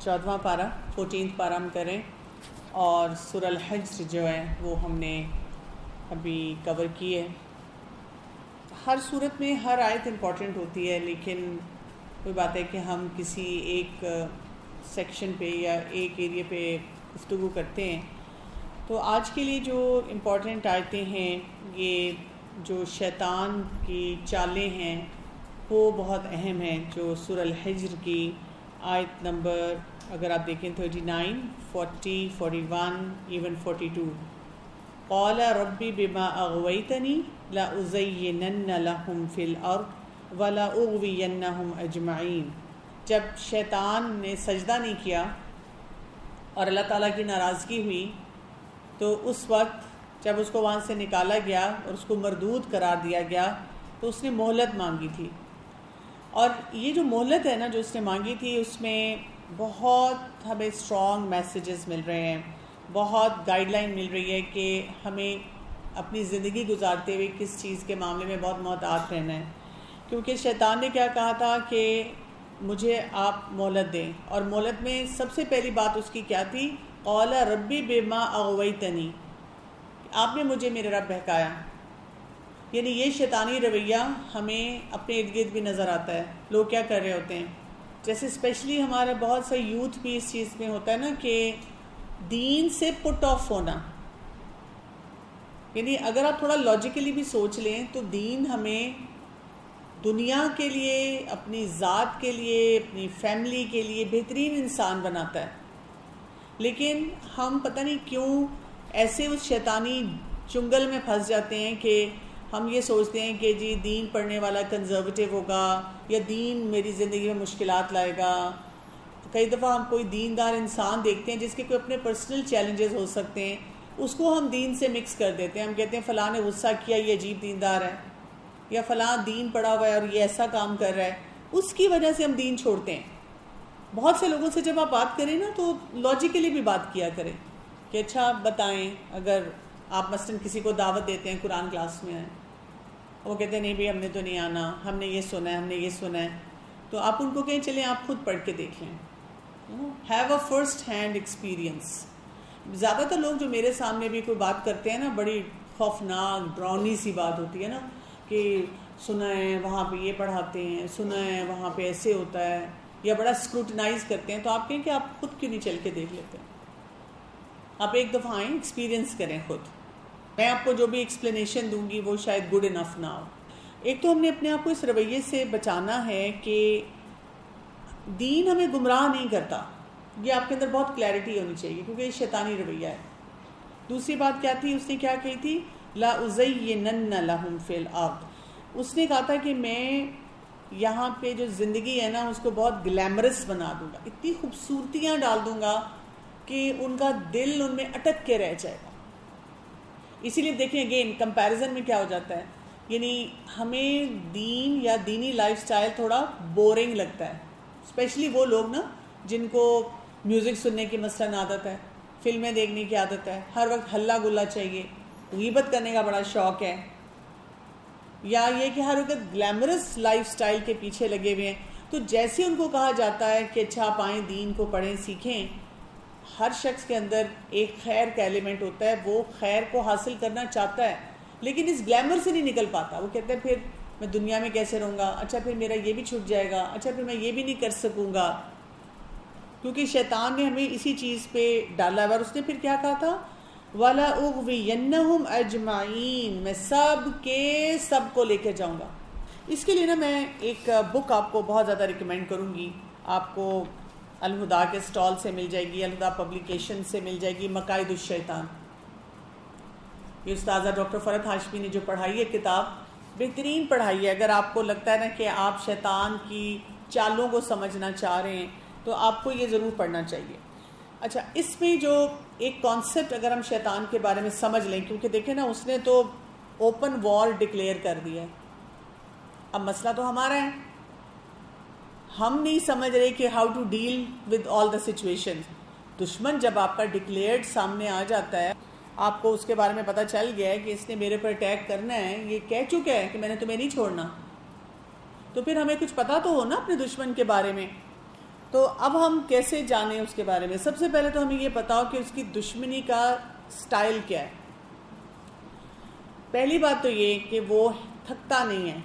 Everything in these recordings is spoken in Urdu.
14واں پارہ 14th پارہ ہم کریں، اور سورہ الحجر جو ہے وہ ہم نے ابھی کور کی ہے۔ ہر صورت میں ہر آیت امپورٹنٹ ہوتی ہے، لیکن کوئی بات ہے کہ ہم کسی ایک سیکشن پہ یا ایک ایریا پہ گفتگو کرتے ہیں۔ تو آج کے لیے جو امپورٹنٹ آیتیں ہیں، یہ جو شیطان کی چالیں ہیں وہ بہت اہم ہیں، جو سورہ الحجر کی آیت نمبر اگر آپ دیکھیں 39، 40، 41، ایون 42۔ قال رب بما اغویتنی لأزینن لہم فی الارض ولأغوینہم اجمعین۔ جب شیطان نے سجدہ نہیں کیا اور اللہ تعالیٰ کی ناراضگی ہوئی، تو اس وقت جب اس کو وہاں سے نکالا گیا اور اس کو مردود قرار دیا گیا تو اس نے مہلت مانگی تھی۔ اور یہ جو مہلت ہے نا جو اس نے مانگی تھی، اس میں بہت ہمیں اسٹرانگ میسیجز مل رہے ہیں، بہت گائیڈ لائن مل رہی ہے کہ ہمیں اپنی زندگی گزارتے ہوئے کس چیز کے معاملے میں بہت محتاط رہنا ہے۔ کیونکہ شیطان نے کیا کہا تھا کہ مجھے آپ مہلت دیں، اور مہلت میں سب سے پہلی بات اس کی کیا تھی؟ قال ربی بما اغویتنی، آپ نے مجھے میرے رب بہکایا۔ یعنی یہ شیطانی رویہ ہمیں اپنے ارد گرد بھی نظر آتا ہے، لوگ کیا کر رہے ہوتے ہیں۔ جیسے اسپیشلی ہمارا بہت سا یوتھ بھی اس چیز میں ہوتا ہے نا کہ دین سے پٹ آف ہونا۔ یعنی اگر آپ تھوڑا لاجیکلی بھی سوچ لیں تو دین ہمیں دنیا کے لیے، اپنی ذات کے لیے، اپنی فیملی کے لیے بہترین انسان بناتا ہے، لیکن ہم پتہ نہیں کیوں ایسے اس شیطانی چنگل میں پھنس جاتے ہیں کہ ہم یہ سوچتے ہیں کہ جی دین پڑھنے والا کنزرویٹو ہوگا، یا دین میری زندگی میں مشکلات لائے گا۔ کئی دفعہ ہم کوئی دیندار انسان دیکھتے ہیں جس کے کوئی اپنے پرسنل چیلنجز ہو سکتے ہیں، اس کو ہم دین سے مکس کر دیتے ہیں۔ ہم کہتے ہیں فلاں نے غصہ کیا، یہ عجیب دیندار ہے، یا فلاں دین پڑھا ہوا ہے اور یہ ایسا کام کر رہا ہے، اس کی وجہ سے ہم دین چھوڑتے ہیں۔ بہت سے لوگوں سے جب آپ بات کریں نا تو لاجیکلی بھی بات کیا کریں کہ اچھا بتائیں، اگر آپ مثلاً کسی کو دعوت دیتے ہیں قرآن کلاس میں آئیں، وہ کہتے ہیں نہیں بھی ہم نے تو نہیں آنا، ہم نے یہ سنا ہے، ہم نے یہ سنا ہے، تو آپ ان کو کہیں چلیں آپ خود پڑھ کے دیکھ لیں، have a first hand experience. زیادہ تر لوگ جو میرے سامنے بھی کوئی بات کرتے ہیں نا، بڑی خوفناک ڈراؤنی سی بات ہوتی ہے نا کہ سنا ہے وہاں پہ یہ پڑھاتے ہیں، سنا ہے وہاں پہ ایسے ہوتا ہے، یا بڑا اسکروٹنائز کرتے ہیں، تو آپ کہیں کہ آپ خود کیوں نہیں چل کے دیکھ لیتے ہیں؟ آپ ایک دفعہ آئیں، ایکسپیرینس کریں خود۔ میں آپ کو جو بھی ایکسپلینیشن دوں گی وہ شاید گڈ انف نہ ہو۔ ایک تو ہم نے اپنے آپ کو اس رویے سے بچانا ہے کہ دین ہمیں گمراہ نہیں کرتا، یہ آپ کے اندر بہت کلیئرٹی ہونی چاہیے، کیونکہ یہ شیطانی رویہ ہے۔ دوسری بات کیا تھی؟ اس نے کیا کہی تھی؟ لَأُزَيِّنَنَّ لَهُمْ فِي الْأَرْضِ۔ اس نے کہا تھا کہ میں یہاں پہ جو زندگی ہے نا اس کو بہت گلیمرس بنا دوں گا، اتنی خوبصورتیاں ڈال دوں گا کہ ان کا دل ان میں اٹک کے رہ جائے گا۔ اسی لیے دیکھیں اگین کمپیریزن میں کیا ہو جاتا ہے، یعنی ہمیں دین یا دینی لائف سٹائل تھوڑا بورنگ لگتا ہے، اسپیشلی وہ لوگ نا جن کو میوزک سننے کی مثلاً عادت ہے، فلمیں دیکھنے کی عادت ہے، ہر وقت ہلا گلا چاہیے، غیبت کرنے کا بڑا شوق ہے، یا یہ کہ ہر وقت گلیمرس لائف سٹائل کے پیچھے لگے ہوئے ہیں۔ تو جیسے ان کو کہا جاتا ہے کہ اچھا آپ آئیں دین کو پڑھیں سیکھیں، ہر شخص کے اندر ایک خیر کا ایلیمنٹ ہوتا ہے، وہ خیر کو حاصل کرنا چاہتا ہے لیکن اس گلیمر سے نہیں نکل پاتا۔ وہ کہتے ہیں پھر میں دنیا میں کیسے رہوں گا، اچھا پھر میرا یہ بھی چھوٹ جائے گا، اچھا پھر میں یہ بھی نہیں کر سکوں گا، کیونکہ شیطان نے ہمیں اسی چیز پہ ڈالا ہے۔ اور اس نے پھر کیا کہا تھا؟ وَلَأُغْوِيَنَّهُمْ أَجْمَعِينَ، میں سب کے سب کو لے کے جاؤں گا۔ اس کے لیے نا میں ایک بک آپ کو بہت زیادہ ریکمینڈ کروں گی، آپ کو الہدا کے سٹال سے مل جائے گی، الہدا پبلیکیشن سے مل جائے گی، مقائد الشیطان۔ یہ استاذہ ڈاکٹر فرحت ہاشمی نے جو پڑھائی ہے کتاب، بہترین پڑھائی ہے۔ اگر آپ کو لگتا ہے نا کہ آپ شیطان کی چالوں کو سمجھنا چاہ رہے ہیں تو آپ کو یہ ضرور پڑھنا چاہیے۔ اچھا، اس میں جو ایک کانسیپٹ اگر ہم شیطان کے بارے میں سمجھ لیں، کیونکہ دیکھیں نا اس نے تو اوپن وار ڈکلیئر کر دیا ہے، اب مسئلہ تو ہمارا ہے، ہم نہیں سمجھ رہے کہ how to deal with all the situation. دشمن جب آپ کا ڈکلیئرڈ سامنے آ جاتا ہے، آپ کو اس کے بارے میں پتہ چل گیا ہے کہ اس نے میرے پر اٹیک کرنا ہے، یہ کہہ چکا ہے کہ میں نے تمہیں نہیں چھوڑنا، تو پھر ہمیں کچھ پتہ تو ہو نا اپنے دشمن کے بارے میں۔ تو اب ہم کیسے جانیں اس کے بارے میں؟ سب سے پہلے تو ہمیں یہ پتا ہو کہ اس کی دشمنی کا سٹائل کیا ہے. پہلی بات تو یہ کہ وہ تھکتا نہیں ہے،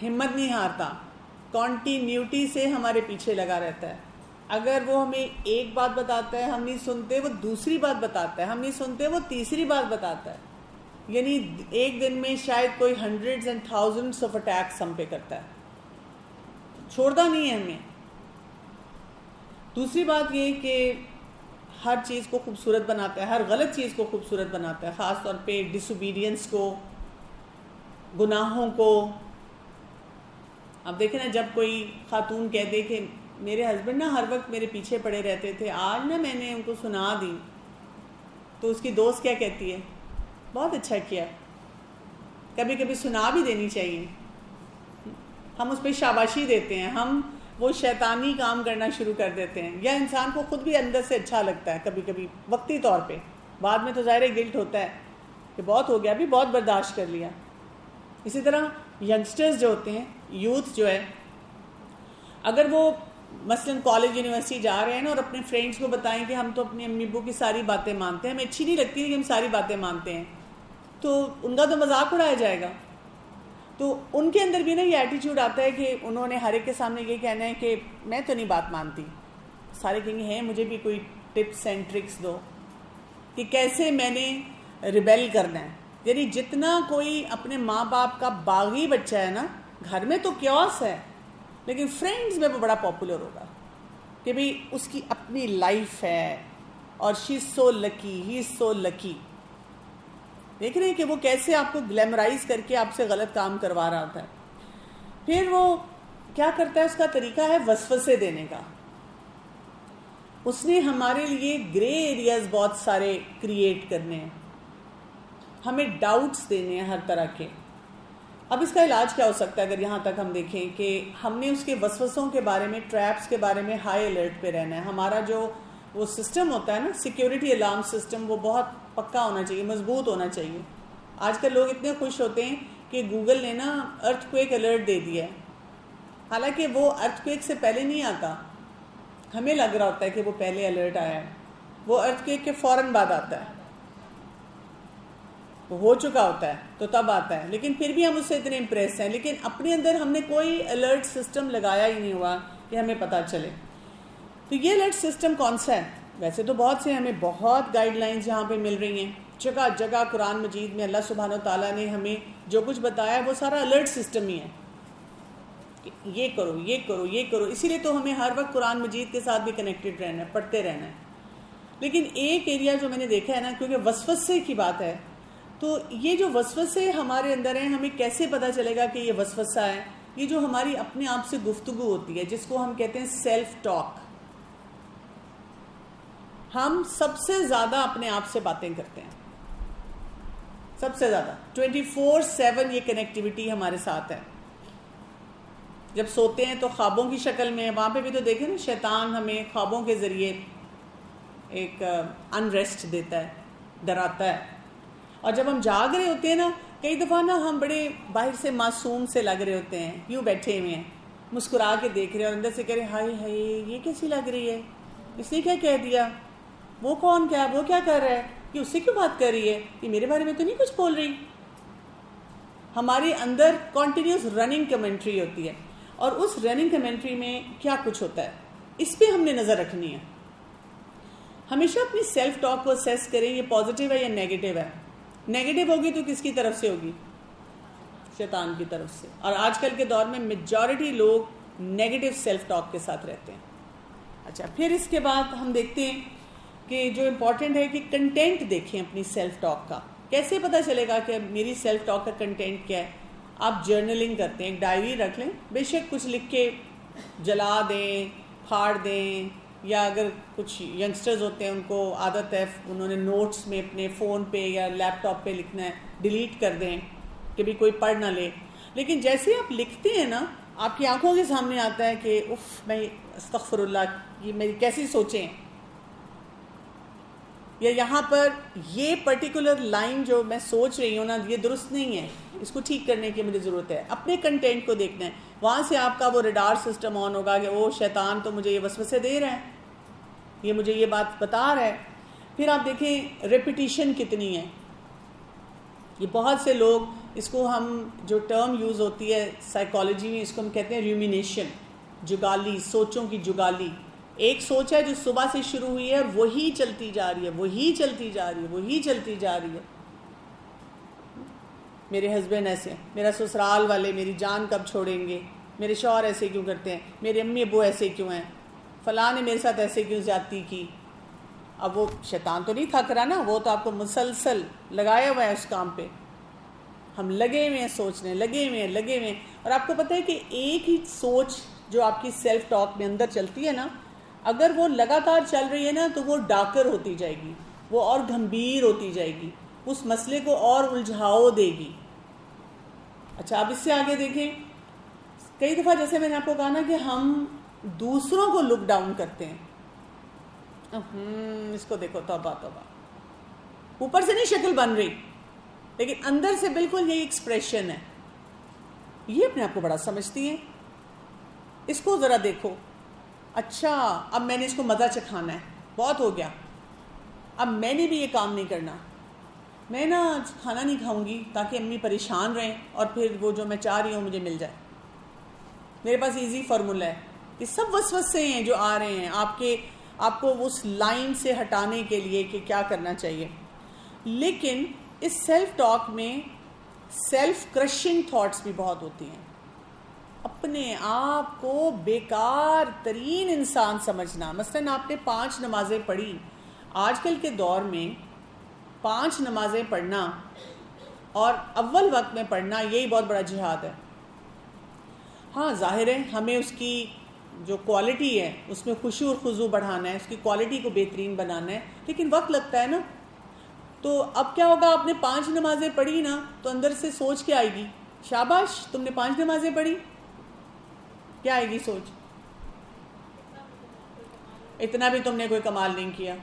ہمت نہیں ہارتا، کنٹینیوٹی سے ہمارے پیچھے لگا رہتا ہے. اگر وہ ہمیں ایک بات بتاتا ہے ہم نہیں سنتے، وہ دوسری بات بتاتا ہے، ہم نہیں سنتے، وہ تیسری بات بتاتا ہے. یعنی ایک دن میں شاید کوئی hundreds and thousands of attacks ہم پہ کرتا ہے، چھوڑتا نہیں ہے ہمیں. دوسری بات یہ کہ ہر چیز کو خوبصورت بناتا ہے، ہر غلط چیز کو خوبصورت بناتا ہے، خاص طور پہ ڈس اوبیڈینس کو، گناہوں کو. اب دیکھیں نا، جب کوئی خاتون کہہ دے کہ میرے ہسبینڈ نا ہر وقت میرے پیچھے پڑے رہتے تھے، آج نا میں نے ان کو سنا دی، تو اس کی دوست کیا کہتی ہے؟ بہت اچھا کیا. کبھی کبھی سنا بھی دینی چاہیے. ہم اس پہ شاباشی دیتے ہیں، ہم وہ شیطانی کام کرنا شروع کر دیتے ہیں، یا انسان کو خود بھی اندر سے اچھا لگتا ہے کبھی کبھی وقتی طور پہ. بعد میں تو ظاہر گلٹ ہوتا ہے کہ بہت ہو گیا، ابھی بہت برداشت کر لیا. اسی طرح ینگسٹرز جو ہوتے ہیں، یوتھ جو ہے، اگر وہ مثلا کالج یونیورسٹی جا رہے ہیں نا اور اپنے فرینڈس کو بتائیں کہ ہم تو اپنے امی ابو کی ساری باتیں مانتے ہیں، ہمیں اچھی نہیں لگتی کہ ہم ساری باتیں مانتے ہیں، تو ان کا تو مذاق اڑایا جائے گا. تو ان کے اندر بھی نا یہ ایٹیچیوڈ آتا ہے کہ انہوں نے ہر ایک کے سامنے یہ کہنا ہے کہ میں تو نہیں بات مانتی. سارے کہیں گے ہیں مجھے بھی کوئی ٹپس اینڈ ٹرکس دو کہ کیسے میں نے ریبیل کرنا ہے. یعنی جتنا کوئی اپنے ماں باپ کا باغی بچہ ہے نا، گھر میں تو کیوس ہے، لیکن فرینڈز میں وہ بڑا پاپولر ہوگا کہ بھئی اس کی اپنی لائف ہے اور شی از سو لکی، ہی از سو لکی. دیکھ رہے ہیں کہ وہ کیسے آپ کو گلیمرائز کر کے آپ سے غلط کام کروا رہا ہوتا ہے. پھر وہ کیا کرتا ہے، اس کا طریقہ ہے وسوسے دینے کا. اس نے ہمارے لیے گرے ایریاز بہت سارے کریٹ کرنے ہیں، ہمیں ڈاؤٹس دینے ہیں ہر طرح کے. اب اس کا علاج کیا ہو سکتا ہے؟ اگر یہاں تک ہم دیکھیں کہ ہم نے اس کے وسوسوں کے بارے میں، ٹریپس کے بارے میں ہائی الرٹ پہ رہنا ہے. ہمارا جو وہ سسٹم ہوتا ہے نا، سیکیورٹی الارم سسٹم، وہ بہت پکا ہونا چاہیے، مضبوط ہونا چاہیے. آج کل لوگ اتنے خوش ہوتے ہیں کہ گوگل نے نا ارتھ کویک الرٹ دے دیا ہے، حالانکہ وہ ارتھ کویک سے پہلے نہیں آتا. ہمیں لگ رہا ہوتا ہے کہ وہ پہلے الرٹ آیا ہے، وہ ارتھ کویک کے فوراً بعد آتا ہے، وہ ہو چکا ہوتا ہے تو تب آتا ہے. لیکن پھر بھی ہم اس سے اتنے امپریس ہیں، لیکن اپنے اندر ہم نے کوئی الرٹ سسٹم لگایا ہی نہیں ہوا کہ ہمیں پتہ چلے. تو یہ الرٹ سسٹم کون سا ہے؟ ویسے تو بہت سے، ہمیں بہت گائیڈ لائنز یہاں پہ مل رہی ہیں جگہ جگہ. قرآن مجید میں اللہ سبحانہ و تعالیٰ نے ہمیں جو کچھ بتایا ہے وہ سارا الرٹ سسٹم ہی ہے کہ یہ کرو، یہ کرو، یہ کرو. اسی لیے تو ہمیں ہر وقت قرآن مجید کے ساتھ بھی کنیکٹڈ رہنا ہے، پڑھتے رہنا ہے. لیکن ایک ایریا جو میں نے دیکھا ہے نا، کیونکہ وسوسے کی بات ہے، تو یہ جو وسوسے ہمارے اندر ہیں، ہمیں کیسے پتہ چلے گا کہ یہ وسوسہ ہے؟ یہ جو ہماری اپنے آپ سے گفتگو ہوتی ہے، جس کو ہم کہتے ہیں سیلف ٹاک. ہم سب سے زیادہ اپنے آپ سے باتیں کرتے ہیں، سب سے زیادہ 24/7 یہ کنیکٹیوٹی ہمارے ساتھ ہے. جب سوتے ہیں تو خوابوں کی شکل میں، وہاں پہ بھی تو دیکھیں نا، شیطان ہمیں خوابوں کے ذریعے ایک انریسٹ دیتا ہے، ڈراتا ہے. اور جب ہم جاگ رہے ہوتے ہیں نا، کئی دفعہ نا ہم بڑے باہر سے معصوم سے لگ رہے ہوتے ہیں، یوں بیٹھے ہوئے ہیں مسکرا کے دیکھ رہے ہیں، اور اندر سے کہہ رہے ہیں ہائے ہائے یہ کیسی لگ رہی ہے، اس نے کیا کہہ دیا، وہ کون کیا، وہ کیا کر رہا ہے، یہ اس سے کیوں بات کر رہی ہے، یہ میرے بارے میں تو نہیں کچھ بول رہی. ہمارے اندر کنٹینیوس رننگ کمنٹری ہوتی ہے، اور اس رننگ کمنٹری میں کیا کچھ ہوتا ہے، اس پہ ہم نے نظر رکھنی ہے. ہمیشہ اپنی سیلف ٹاک کو اسیس کریں، یہ پازیٹیو ہے یا نیگیٹو ہے. نیگیٹو ہوگی تو کس کی طرف سے ہوگی؟ شیطان کی طرف سے. اور آج کل کے دور میں میجورٹی لوگ نیگیٹو سیلف ٹاک کے ساتھ رہتے ہیں. اچھا، پھر اس کے بعد ہم دیکھتے ہیں کہ جو امپورٹنٹ ہے کہ کنٹینٹ دیکھیں اپنی سیلف ٹاک کا. کیسے پتہ چلے گا کہ میری سیلف ٹاک کا کنٹینٹ کیا ہے؟ آپ جرنلنگ کرتے ہیں، ایک ڈائری رکھ لیں، بے شک کچھ لکھ کے جلا دیں، پھاڑ دیں، یا اگر کچھ ینگسٹرز ہوتے ہیں ان کو عادت ہے انہوں نے نوٹس میں اپنے فون پہ یا لیپ ٹاپ پہ لکھنا ہے، ڈیلیٹ کر دیں کہ بھی کوئی پڑھ نہ لے. لیکن جیسے آپ لکھتے ہیں نا، آپ کی آنکھوں کے سامنے آتا ہے کہ اف میں استغفر اللہ، یہ میری کیسی سوچیں. یا یہاں پر یہ پرٹیکولر لائن جو میں سوچ رہی ہوں نا یہ درست نہیں ہے، اس کو ٹھیک کرنے کی مجھے ضرورت ہے. اپنے کنٹینٹ کو دیکھنا ہے، وہاں سے آپ کا وہ ریڈار سسٹم آن ہوگا کہ وہ شیطان تو مجھے یہ وسوسے دے رہا ہے، یہ مجھے یہ بات بتا رہا ہے. پھر آپ دیکھیں ریپیٹیشن کتنی ہے. یہ بہت سے لوگ اس کو ہم جو ٹرم یوز ہوتی ہے سائیکالوجی میں اس کو ہم کہتے ہیں ریومینیشن، جگالی، سوچوں کی جگالی. ایک سوچ ہے جو صبح سے شروع ہوئی ہے وہی چلتی جا رہی ہے، وہی چلتی جا رہی ہے، وہی چلتی جا رہی ہے. میرے ہسبینڈ ایسے ہیں، میرا سسرال والے میری جان کب چھوڑیں گے، میرے شوہر ایسے کیوں کرتے ہیں، میرے امی ابو ایسے کیوں ہیں، فلاں نے میرے ساتھ ایسے کیوں زیادتی کی. اب وہ شیطان تو نہیں تھک رہا نا، وہ تو آپ کو مسلسل لگایا ہوا ہے اس کام پہ. ہم لگے ہوئے ہیں سوچنے، لگے ہوئے ہیں. اور آپ کو پتہ ہے کہ ایک ہی سوچ جو آپ کی سیلف ٹاک میں اندر چلتی ہے نا، اگر وہ لگاتار چل رہی ہے نا تو وہ ڈاکر ہوتی جائے گی، وہ اور گھمبیر ہوتی جائے گی، اس مسئلے کو اور الجھاؤ دے گی. اچھا اب اس سے آگے دیکھیں، کئی دفعہ جیسے میں نے آپ کو کہا نا کہ ہم دوسروں کو لک ڈاؤن کرتے ہیں. اس کو دیکھو، توبہ توبہ، اوپر سے نہیں شکل بن رہی لیکن اندر سے بالکل یہی ایکسپریشن ہے. یہ اپنے آپ کو بڑا سمجھتی ہیں. اس کو ذرا دیکھو، اچھا اب میں نے اس کو مزہ چکھانا ہے، بہت ہو گیا، اب میں نے بھی یہ کام نہیں کرنا، میں نا کھانا نہیں کھاؤں گی تاکہ امی پریشان رہیں اور پھر وہ جو میں چاہ رہی ہوں مجھے مل جائے. میرے پاس ایزی فارمولا ہے. یہ سب وسوسے ہیں جو آ رہے ہیں آپ کو اس لائن سے ہٹانے کے لیے کہ کیا کرنا چاہیے. لیکن اس سیلف ٹاک میں سیلف کرشنگ تھاٹس بھی بہت ہوتی ہیں. اپنے آپ کو بیکار ترین انسان سمجھنا. مثلاً آپ نے 5 نمازیں پڑھی، آج کل کے دور میں 5 نمازیں پڑھنا اور اول وقت میں پڑھنا یہی بہت بڑا جہاد ہے. ہاں ظاہر ہے ہمیں اس کی جو کوالٹی ہے اس میں خشوع اور خضوع بڑھانا ہے، اس کی کوالٹی کو بہترین بنانا ہے، لیکن وقت لگتا ہے نا. تو اب کیا ہوگا، آپ نے 5 نمازیں پڑھی نا تو اندر سے سوچ کے آئے گی، شاباش تم نے 5 نمازیں پڑھی. کیا آئے گی سوچ؟ اتنا بھی تم نے کوئی کمال نہیں کیا،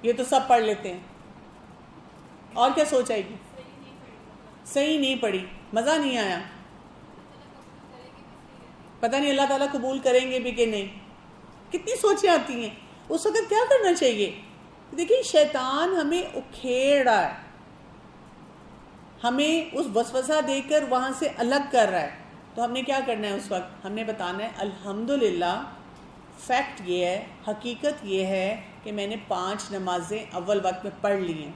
یہ تو سب پڑھ لیتے ہیں. اور کیا سوچ آئے گی؟ صحیح نہیں پڑھی، مزہ نہیں آیا، پتہ نہیں اللہ تعالیٰ قبول کریں گے بھی کہ نہیں. کتنی سوچیں آتی ہیں. اس وقت کیا کرنا چاہیے؟ دیکھیں شیطان ہمیں اکھیڑ رہا ہے، ہمیں اس وسوسہ دے کر وہاں سے الگ کر رہا ہے. تو ہم نے کیا کرنا ہے اس وقت؟ ہم نے بتانا ہے الحمدللہ فیکٹ یہ ہے، حقیقت یہ ہے کہ میں نے 5 نمازیں اول وقت میں پڑھ لی ہیں.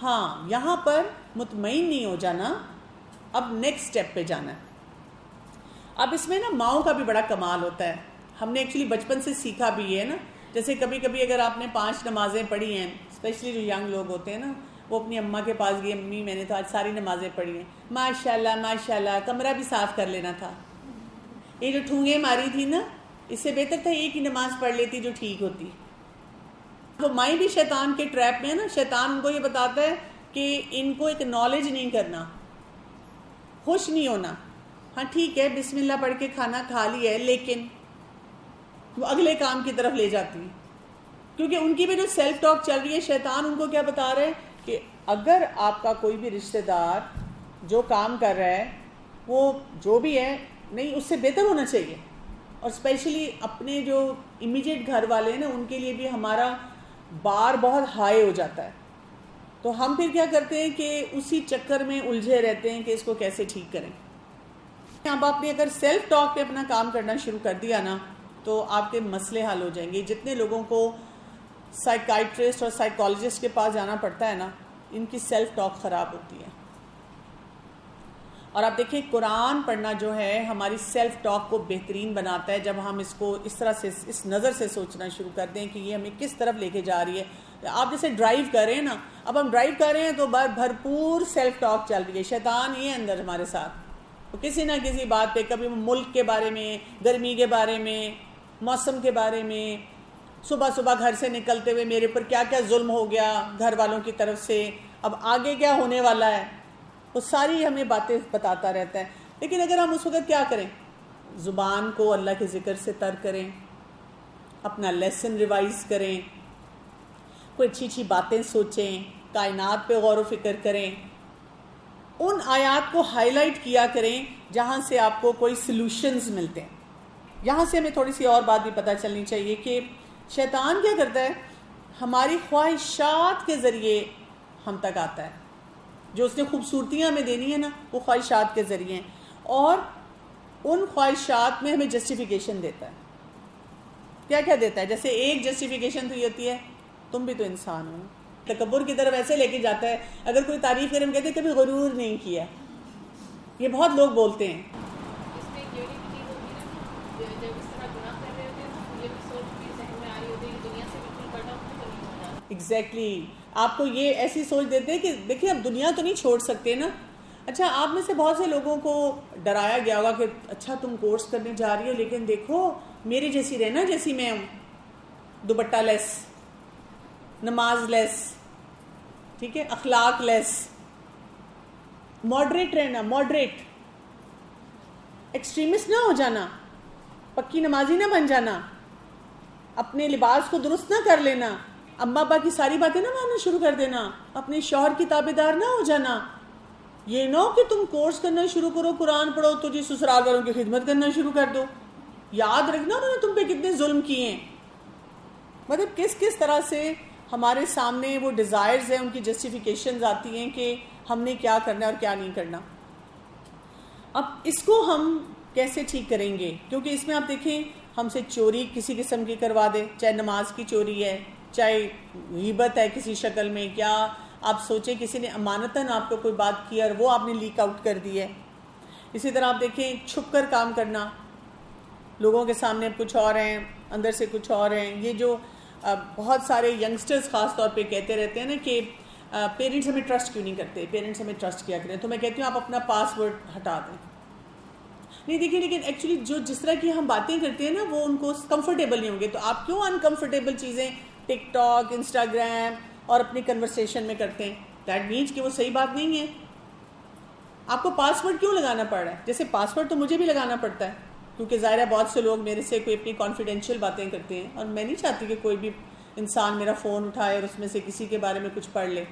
ہاں یہاں پر مطمئن نہیں ہو جانا، اب نیکسٹ سٹیپ پہ جانا ہے. اب اس میں نا ماؤں کا بھی بڑا کمال ہوتا ہے. ہم نے ایکچولی بچپن سے سیکھا بھی ہے نا. جیسے کبھی کبھی اگر آپ نے 5 نمازیں پڑھی ہیں، اسپیشلی جو ینگ لوگ ہوتے ہیں نا، وہ اپنی اماں کے پاس گئے، امی میں نے تو آج ساری نمازیں پڑھی ہیں، ماشاءاللہ ماشاءاللہ، کمرہ بھی صاف کر لینا تھا، یہ جو ٹھونگیں ماری تھی نا اس سے بہتر تھا ایک ہی نماز پڑھ لیتی جو ٹھیک ہوتی. وہ مائیں بھی شیطان کے ٹریپ میں ہے نا. شیطان ان کو یہ بتاتا ہے کہ ان کو ایک نالج نہیں کرنا، خوش نہیں ہونا. ہاں ٹھیک ہے بسم اللہ پڑھ کے کھانا کھا لیا ہے، لیکن وہ اگلے کام کی طرف لے جاتی ہیں. کیونکہ ان کی بھی جو سیلف ٹاک چل رہی ہے، شیطان ان کو کیا بتا رہا ہے کہ اگر آپ کا کوئی بھی رشتہ دار جو کام کر رہا ہے وہ جو بھی ہے نہیں اس سے بہتر ہونا چاہیے. اور اسپیشلی اپنے جو امیجیٹ گھر والے ہیں نا ان کے لیے بھی ہمارا بار بہت ہائی ہو جاتا ہے. تو ہم پھر کیا کرتے ہیں کہ اسی چکر میں الجھے رہتے ہیں کہ اس کو کیسے ٹھیک کریں. اب آپ نے اگر سیلف ٹاک پہ اپنا کام کرنا شروع کر دیا نا تو آپ کے مسئلے حل ہو جائیں گے. جتنے لوگوں کو سائیکائٹرسٹ اور سائیکالوجسٹ کے پاس جانا پڑتا ہے نا، ان کی سیلف ٹاک خراب ہوتی ہے. اور آپ دیکھیں قرآن پڑھنا جو ہے ہماری سیلف ٹاک کو بہترین بناتا ہے. جب ہم اس کو اس طرح سے اس نظر سے سوچنا شروع کر دیں کہ یہ ہمیں کس طرف لے کے جا رہی ہے. آپ جیسے ڈرائیو کر رہے ہیں نا، اب ہم ڈرائیو کر رہے ہیں تو بھرپور سیلف ٹاک چل رہی ہے. شیطان یہ ہے اندر ہمارے ساتھ، تو کسی نہ کسی بات پہ، کبھی ملک کے بارے میں، گرمی کے بارے میں، موسم کے بارے میں، صبح صبح گھر سے نکلتے ہوئے میرے پر کیا کیا ظلم ہو گیا گھر والوں کی طرف سے، اب آگے کیا ہونے والا ہے، وہ ساری ہمیں باتیں بتاتا رہتا ہے. لیکن اگر ہم اس وقت کیا کریں، زبان کو اللہ کے ذکر سے تر کریں، اپنا لیسن ریوائز کریں، کوئی اچھی اچھی باتیں سوچیں، کائنات پہ غور و فکر کریں، ان آیات کو ہائی لائٹ کیا کریں جہاں سے آپ کو کوئی سلوشنز ملتے ہیں۔ یہاں سے ہمیں تھوڑی سی اور بات بھی پتہ چلنی چاہیے کہ شیطان کیا کرتا ہے، ہماری خواہشات کے ذریعے ہم تک آتا ہے۔ جو اس نے خوبصورتیاں ہمیں دینی ہے نا، وہ خواہشات کے ذریعے ہیں، اور ان خواہشات میں ہمیں جسٹیفیکیشن دیتا ہے۔ کیا کیا دیتا ہے؟ جیسے ایک جسٹیفیکیشن تو یہ ہوتی ہے تم بھی تو انسان ہو۔ تکبر کی طرف ایسے لے کے جاتا ہے، اگر کوئی تعریف کرے ہم کہتے ہیں کبھی غرور نہیں کیا۔ یہ بہت لوگ بولتے ہیں۔ اس میں یہ بھی چیز ہوتی ہے نا، جب اس طرح گناہ کر رہے ہوتے ہیں تو یہ بھی سوچ بھی ذہن میں آ رہی ہوتی ہے کہ دنیا سے بالکل کٹ آف تو نہیں ہو جانا۔ ایگزیکٹلی، آپ کو یہ ایسی سوچ دیتے ہیں کہ دیکھیں اب دنیا تو نہیں چھوڑ سکتے نا۔ اچھا، آپ میں سے بہت سے لوگوں کو ڈرایا گیا ہوگا کہ اچھا تم کورس کرنے جا رہی ہو لیکن دیکھو میرے جیسی رہنا جیسی میں ہوں، دوپٹہ لیس، نماز لیس، ٹھیک ہے، اخلاق لیس، ماڈریٹ رہنا، ماڈریٹ، ایکسٹریمسٹ نہ ہو جانا، پکی نمازی نہ بن جانا، اپنے لباس کو درست نہ کر لینا، اماں ابا کی ساری باتیں نہ ماننا شروع کر دینا، اپنے شوہر کی تابع دار نہ ہو جانا۔ یہ نہ ہو کہ تم کورس کرنا شروع کرو، قرآن پڑھو تو جی سسرال والوں کی خدمت کرنا شروع کر دو۔ یاد رکھنا انہوں نے تم پہ کتنے ظلم کیے ہیں۔ مطلب کس کس طرح سے ہمارے سامنے وہ ڈیزائرز ہیں، ان کی جسٹیفیکیشنز آتی ہیں کہ ہم نے کیا کرنا ہے اور کیا نہیں کرنا۔ اب اس کو ہم کیسے ٹھیک کریں گے؟ کیونکہ اس میں آپ دیکھیں ہم سے چوری کسی قسم کی کروا دے، چاہے نماز کی چوری ہے، چاہے غیبت ہے کسی شکل میں، کیا آپ سوچیں کسی نے امانتاً آپ کو کوئی بات کی اور وہ آپ نے لیک آؤٹ کر دی ہے۔ اسی طرح آپ دیکھیں چھپ کر کام کرنا، لوگوں کے سامنے کچھ اور ہیں اندر سے کچھ اور ہیں۔ یہ جو بہت سارے ینگسٹرز خاص طور پہ کہتے رہتے ہیں نا کہ پیرنٹس ہمیں ٹرسٹ کیوں نہیں کرتے، پیرنٹس ہمیں ٹرسٹ کیا کریں، تو میں کہتی ہوں آپ اپنا پاس ورڈ ہٹا دیں۔ نہیں دیکھیں، لیکن ایکچولی جس طرح کی ہم باتیں کرتے ہیں نا وہ ان کو کمفرٹیبل نہیں ہوں گے، تو آپ کیوں انکمفرٹیبل چیزیں ٹک ٹاک، انسٹاگرام اور اپنی کنورسیشن میں کرتے ہیں؟ دیٹ مینس کہ وہ صحیح بات نہیں ہے۔ آپ کو پاس ورڈ کیوں لگانا پڑ رہا ہے؟ جیسے پاس ورڈ تو مجھے بھی لگانا پڑتا ہے، کیونکہ ظاہر ہے بہت سے لوگ میرے سے کوئی اپنی کانفیڈینشیل باتیں کرتے ہیں اور میں نہیں چاہتی کہ کوئی بھی انسان میرا فون اٹھائے اور اس میں سے کسی کے بارے میں کچھ پڑھ لے۔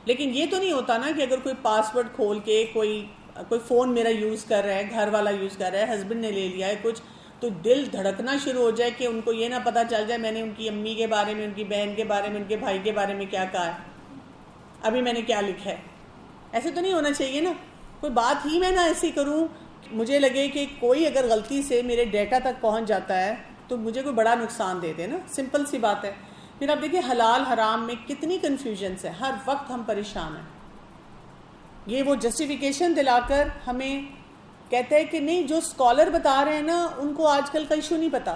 لیکن یہ تو نہیں ہوتا نا کہ اگر کوئی پاس ورڈ کھول کے کوئی فون میرا یوز کر رہا ہے، گھر والا یوز کر رہا ہے، ہسبینڈ نے لے لیا ہے کچھ، تو دل دھڑکنا شروع ہو جائے کہ ان کو یہ نہ پتہ چل جائے میں نے ان کی امی کے بارے میں، ان کی بہن کے بارے میں، ان کے بھائی کے بارے میں کیا کہا ہے، ابھی میں نے کیا لکھا ہے۔ ایسے تو نہیں ہونا چاہیے نا۔ کوئی بات ہی میں نہ ایسی کروں، مجھے لگے کہ کوئی اگر غلطی سے میرے ڈیٹا تک پہنچ جاتا ہے تو مجھے کوئی بڑا نقصان دے دے نا، سمپل سی بات ہے۔ پھر آپ دیکھیں حلال حرام میں کتنی کنفیوژنس ہے، ہر وقت ہم پریشان ہیں۔ یہ وہ جسٹیفیکیشن دلا کر ہمیں کہتا ہے کہ نہیں، جو اسکالر بتا رہے ہیں نا ان کو آج کل کا ایشو نہیں پتا،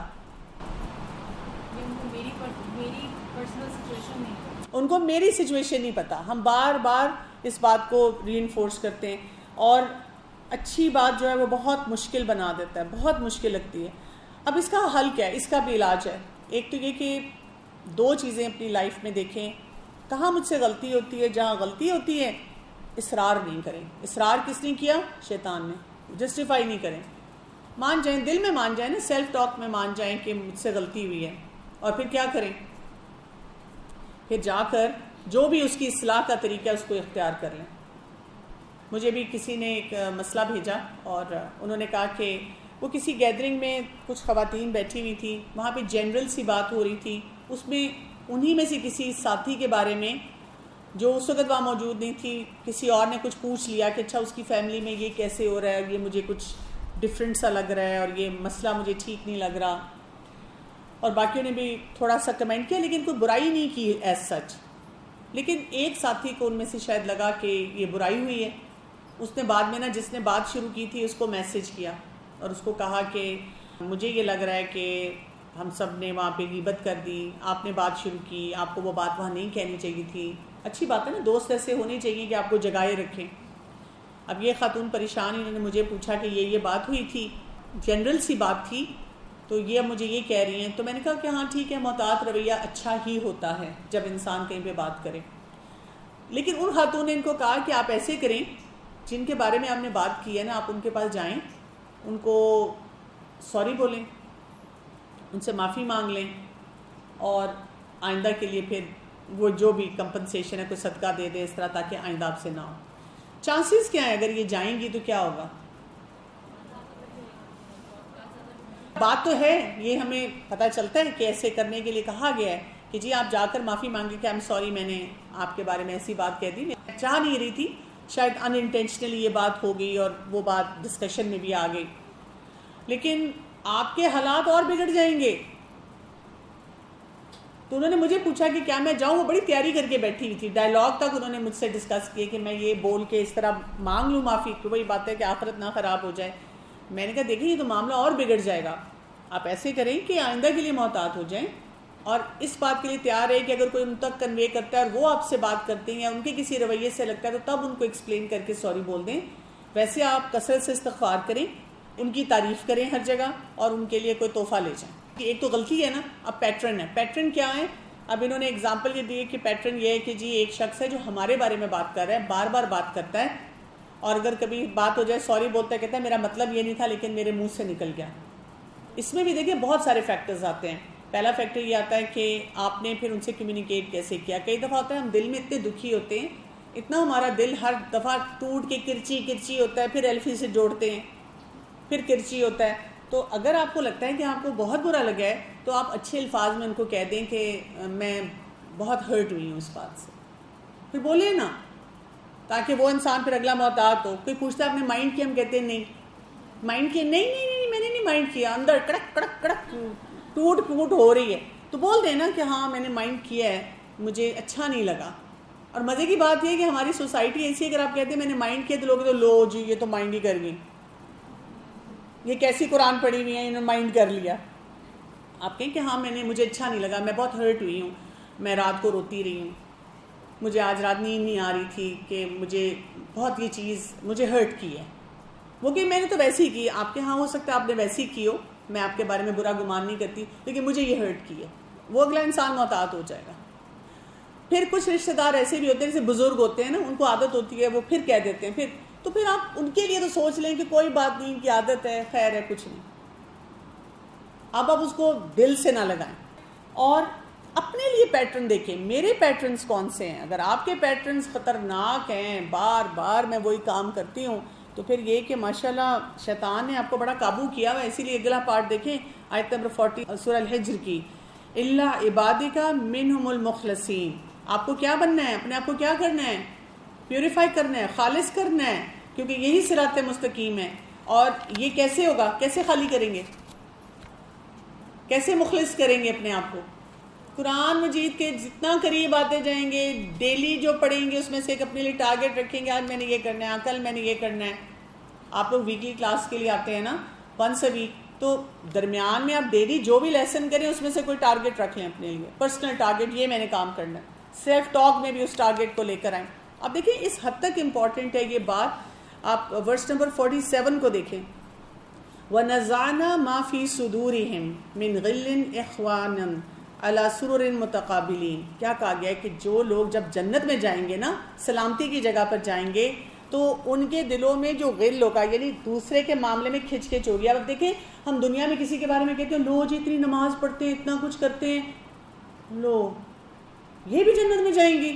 ان کو میری سچویشن نہیں پتا۔ ہم بار بار اس بات کو ری انفورس کرتے ہیں اور اچھی بات جو ہے وہ بہت مشکل بنا دیتا ہے، بہت مشکل لگتی ہے۔ اب اس کا حل کیا ہے؟ اس کا بھی علاج ہے۔ ایک تو یہ کہ دو چیزیں اپنی لائف میں دیکھیں، کہاں مجھ سے غلطی ہوتی ہے، جہاں غلطی ہوتی ہے اصرار نہیں کریں۔ اصرار کس نے کیا؟ شیطان نے۔ جسٹیفائی نہیں کریں، مان جائیں، دل میں مان جائیں نا، سیلف ٹاک میں مان جائیں کہ مجھ سے غلطی ہوئی ہے، اور پھر کیا کریں؟ پھر جا کر جو بھی اس کی اصلاح کا طریقہ ہے اس کو اختیار کر لیں۔ مجھے بھی کسی نے ایک مسئلہ بھیجا اور انہوں نے کہا کہ وہ کسی گیدرنگ میں کچھ خواتین بیٹھی ہوئی تھی، وہاں پہ جنرل سی بات ہو رہی تھی، اس میں انہی میں سے کسی ساتھی کے بارے میں جو اس وقت وہاں موجود نہیں تھی، کسی اور نے کچھ پوچھ لیا کہ اچھا اس کی فیملی میں یہ کیسے ہو رہا ہے، یہ مجھے کچھ ڈفرینٹ سا لگ رہا ہے اور یہ مسئلہ مجھے ٹھیک نہیں لگ رہا، اور باقیوں نے بھی تھوڑا سا کمنٹ کیا لیکن کوئی برائی نہیں کی ایز سچ۔ لیکن ایک ساتھی کو ان میں سے شاید لگا کہ یہ برائی ہوئی ہے، اس نے بعد میں نا جس نے بات شروع کی تھی اس کو میسج کیا اور اس کو کہا کہ مجھے یہ لگ رہا ہے کہ ہم سب نے وہاں پہ غیبت کر دی، آپ نے بات شروع کی، آپ کو وہ بات وہاں نہیں کہنی چاہیے تھی۔ اچھی بات ہے نا، دوست ایسے ہونے چاہیے کہ آپ کو جگائے رکھیں۔ اب یہ خاتون پریشان، انہوں نے مجھے پوچھا کہ یہ بات ہوئی تھی، جنرل سی بات تھی، تو یہ اب مجھے یہ کہہ رہی ہیں۔ تو میں نے کہا کہ ہاں ٹھیک ہے، محتاط رویہ اچھا ہی ہوتا ہے جب انسان کہیں پہ بات کرے۔ لیکن ان خاتون نے ان کو کہا کہ آپ ایسے کریں، جن کے بارے میں آپ نے بات کی ہے نا، آپ ان کے پاس جائیں، ان کو سوری بولیں، ان سے معافی مانگ لیں، اور آئندہ کے لیے پھر وہ جو بھی کمپنسیشن ہے کوئی صدقہ دے دے اس طرح، تاکہ آئندہ آپ سے نہ ہو. چانسز کیا ہیں اگر یہ جائیں گی تو کیا ہوگا؟ بات تو ہے، یہ ہمیں پتہ چلتا ہے کہ ایسے کرنے کے لیے کہا گیا ہے کہ جی آپ جا کر معافی مانگے کہ I'm sorry میں نے آپ کے بارے میں ایسی بات کہہ دی، میں چاہ نہیں رہی تھی، شاید ان انٹینشنلی یہ بات ہو گئی اور وہ بات ڈسکشن میں بھی آ گئی، لیکن آپ کے حالات اور بگڑ جائیں گے. تو انہوں نے مجھے پوچھا کہ کیا میں جاؤں، وہ بڑی تیاری کر کے بیٹھی ہوئی تھی، ڈائلاگ تک انہوں نے مجھ سے ڈسکس کیے کہ میں یہ بول کے اس طرح مانگ لوں معافی، کہ وہی بات ہے کہ آخرت نہ خراب ہو جائے. میں نے کہا دیکھیں یہ تو معاملہ اور بگڑ جائے گا، آپ ایسے کریں کہ آئندہ کے لیے محتاط ہو جائیں، اور اس بات کے لیے تیار ہے کہ اگر کوئی ان تک کنوے کرتا ہے اور وہ آپ سے بات کرتے ہیں یا ان کے کسی رویے سے لگتا ہے تو تب ان کو ایکسپلین کر کے سوری بول دیں. ویسے آپ کثرت سے استغفار کریں، ان کی تعریف کریں ہر جگہ، اور ان کے لیے کوئی تحفہ لے جائیں. ایک تو غلطی ہے نا، اب پیٹرن ہے. پیٹرن کیا ہے؟ اب انہوں نے اگزامپل یہ دی کہ پیٹرن یہ ہے کہ جی ایک شخص ہے جو ہمارے بارے میں بات کر رہا ہے، بار بار بات کرتا ہے، اور اگر کبھی بات ہو جائے سوری بولتا ہے، کہتا ہے میرا مطلب یہ نہیں تھا لیکن میرے منہ سے نکل گیا. اس میں بھی دیکھیں بہت سارے فیکٹرز آتے ہیں. پہلا فیکٹر یہ آتا ہے کہ آپ نے پھر ان سے کمیونیکیٹ کیسے کیا. کئی دفعہ ہوتا ہے ہم دل میں اتنے دکھی ہوتے ہیں، اتنا ہمارا دل ہر دفعہ ٹوٹ کے کرچی کرچی ہوتا ہے، پھر ایلفی سے جوڑتے ہیں، پھر کرچی ہوتا ہے. تو اگر آپ کو لگتا ہے کہ آپ کو بہت برا لگا ہے تو آپ اچھے الفاظ میں ان کو کہہ دیں کہ میں بہت ہرٹ ہوئی ہوں اس بات سے، پھر بولیں نا، تاکہ وہ انسان پھر اگلا محتاط ہو. کوئی پوچھتا ہے آپ نے مائنڈ کیا، ہم کہتے ہیں نہیں مائنڈ کیا، نہیں نہیں نہیں میں نے نہیں مائنڈ کیا، اندر کڑک کڑک کڑک ٹوٹ پھوٹ ہو رہی ہے، تو بول دیں نا کہ ہاں میں نے مائنڈ کیا ہے، مجھے اچھا نہیں لگا. اور مزے کی بات یہ ہے کہ ہماری سوسائٹی ایسی ہے، اگر آپ کہتے ہیں میں نے مائنڈ کیا تو لوگ تو لو جی یہ تو مائنڈ ہی کر گئی، یہ کیسی قرآن پڑھی ہوئی ہے انہوں نے مائنڈ کر لیا. آپ کہیں کہ ہاں مجھے اچھا نہیں لگا، میں بہت ہرٹ ہوئی ہوں، میں رات کو روتی رہی ہوں، مجھے آج رات نیند نہیں آ رہی تھی کہ مجھے بہت یہ چیز مجھے ہرٹ کی ہے. وہ کہ میں نے تو ویسے ہی کی، آپ کے ہاں ہو سکتا ہے آپ نے ویسے ہی کی ہو، میں آپ کے بارے میں برا گمان نہیں کرتی، لیکن مجھے یہ ہرٹ کی ہے. وہ اگلا انسان محتاط ہو جائے گا. پھر کچھ رشتہ دار ایسے بھی ہوتے ہیں جیسے بزرگ ہوتے ہیں نا، ان کو عادت ہوتی ہے وہ پھر کہہ دیتے ہیں، تو پھر آپ ان کے لیے تو سوچ لیں کہ کوئی بات نہیں، ان کی عادت ہے، خیر ہے، کچھ نہیں. اب آپ اس کو دل سے نہ لگائیں. اور اپنے لیے پیٹرن دیکھیں، میرے پیٹرنز کون سے ہیں. اگر آپ کے پیٹرنز خطرناک ہیں، بار بار میں وہی کام کرتی ہوں، تو پھر یہ کہ ماشاءاللہ شیطان نے آپ کو بڑا قابو کیا ہوا ہے. اسی لیے اگلا پارٹ دیکھیں آیت نمبر 40 سورہ الحجر کی، الا عبادک منہم المخلصین. آپ کو کیا بننا ہے؟ اپنے آپ کو کیا کرنا ہے؟ پیوریفائی کرنا ہے، خالص کرنا ہے، کیونکہ یہی صراط مستقیم ہے. اور یہ کیسے ہوگا؟ کیسے خالی کریں گے؟ کیسے مخلص کریں گے اپنے آپ کو؟ قرآن مجید کے جتنا قریب آتے جائیں گے، ڈیلی جو پڑھیں گے اس میں سے ایک اپنے لیے ٹارگٹ رکھیں گے، آج میں نے یہ کرنا ہے، کل میں نے یہ کرنا ہے. آپ لوگ ویکلی کلاس کے لیے آتے ہیں نا، ونس اے ویک، تو درمیان میں آپ ڈیلی جو بھی لیسن کریں اس میں سے کوئی ٹارگٹ رکھ لیں اپنے لیے، پرسنل ٹارگٹ، یہ میں نے کام کرنا ہے. سیلف ٹاک میں بھی اس ٹارگٹ کو لے کر آئیں. اب دیکھیں اس حد تک امپورٹنٹ ہے یہ بات. آپ ورس نمبر 47 کو دیکھیں، وَنَزَعْنَا مَا فِي صُدُورِهِمْ مِنْ غِلٍّ إِخْوَانًا عَلَى سُرُرٍ مُتَقَابِلِينَ. کیا کہا گیا ہے کہ جو لوگ جب جنت میں جائیں گے نا، سلامتی کی جگہ پر جائیں گے، تو ان کے دلوں میں جو غل ہوگا، یعنی دوسرے کے معاملے میں کھچ کھچ ہوگی. اب دیکھیں ہم دنیا میں کسی کے بارے میں کہتے ہیں لو جی اتنی نماز پڑھتے ہیں، اتنا کچھ کرتے ہیں، لو یہ بھی جنت میں جائیں گی،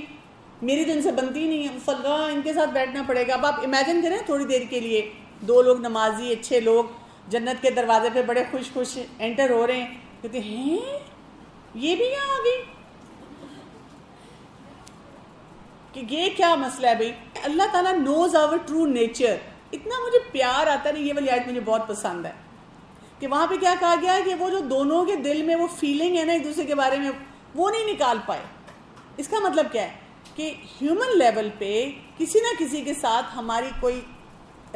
میری تو ان سے بنتی نہیں ہے، فلاں ان کے ساتھ بیٹھنا پڑے گا. اب آپ امیجن کریں تھوڑی دیر کے لیے، دو لوگ نمازی اچھے لوگ جنت کے دروازے پہ بڑے خوش خوش انٹر ہو رہے ہیں، کہتے ہیں یہ بھی یہاں آ گئی، کہ یہ کیا مسئلہ ہے بھائی. اللہ تعالیٰ نوز آور ٹرو نیچر. اتنا مجھے پیار آتا ہے نا، یہ والی آیت مجھے بہت پسند ہے کہ وہاں پہ کیا کہا گیا ہے کہ وہ جو دونوں کے دل میں وہ فیلنگ ہے نا ایک دوسرے کے بارے میں، وہ نہیں نکال پائے. اس کا مطلب کیا ہے کہ ہیومن لیول پہ کسی نہ کسی کے ساتھ ہماری کوئی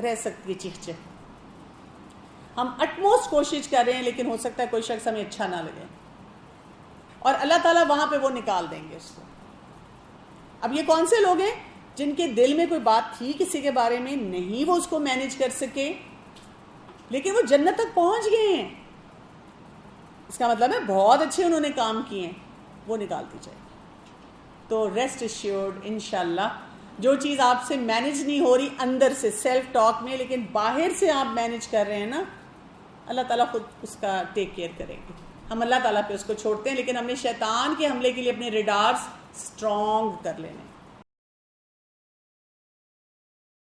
رہ سکتی ہے چیخ چیخ، ہم اٹموسٹ کوشش کر رہے ہیں، لیکن ہو سکتا ہے کوئی شخص ہمیں اچھا نہ لگے، اور اللہ تعالیٰ وہاں پہ وہ نکال دیں گے اس کو. اب یہ کون سے لوگ ہیں جن کے دل میں کوئی بات تھی کسی کے بارے میں، نہیں وہ اس کو مینیج کر سکے، لیکن وہ جنت تک پہنچ گئے ہیں. اس کا مطلب ہے بہت اچھے انہوں نے کام کیے ہیں، وہ نکال دی جائے گی. تو ریسٹ ایشیورڈ انشاءاللہ جو چیز آپ سے مینیج نہیں ہو رہی اندر سے سیلف ٹاک میں، لیکن باہر سے آپ مینیج کر رہے ہیں نا، اللہ تعالیٰ خود اس کا ٹیک کیئر کرے گی. ہم اللہ تعالیٰ پہ اس کو چھوڑتے ہیں، لیکن ہم نے شیطان کے حملے کے لیے اپنے ریڈارز اسٹرانگ کر لینے.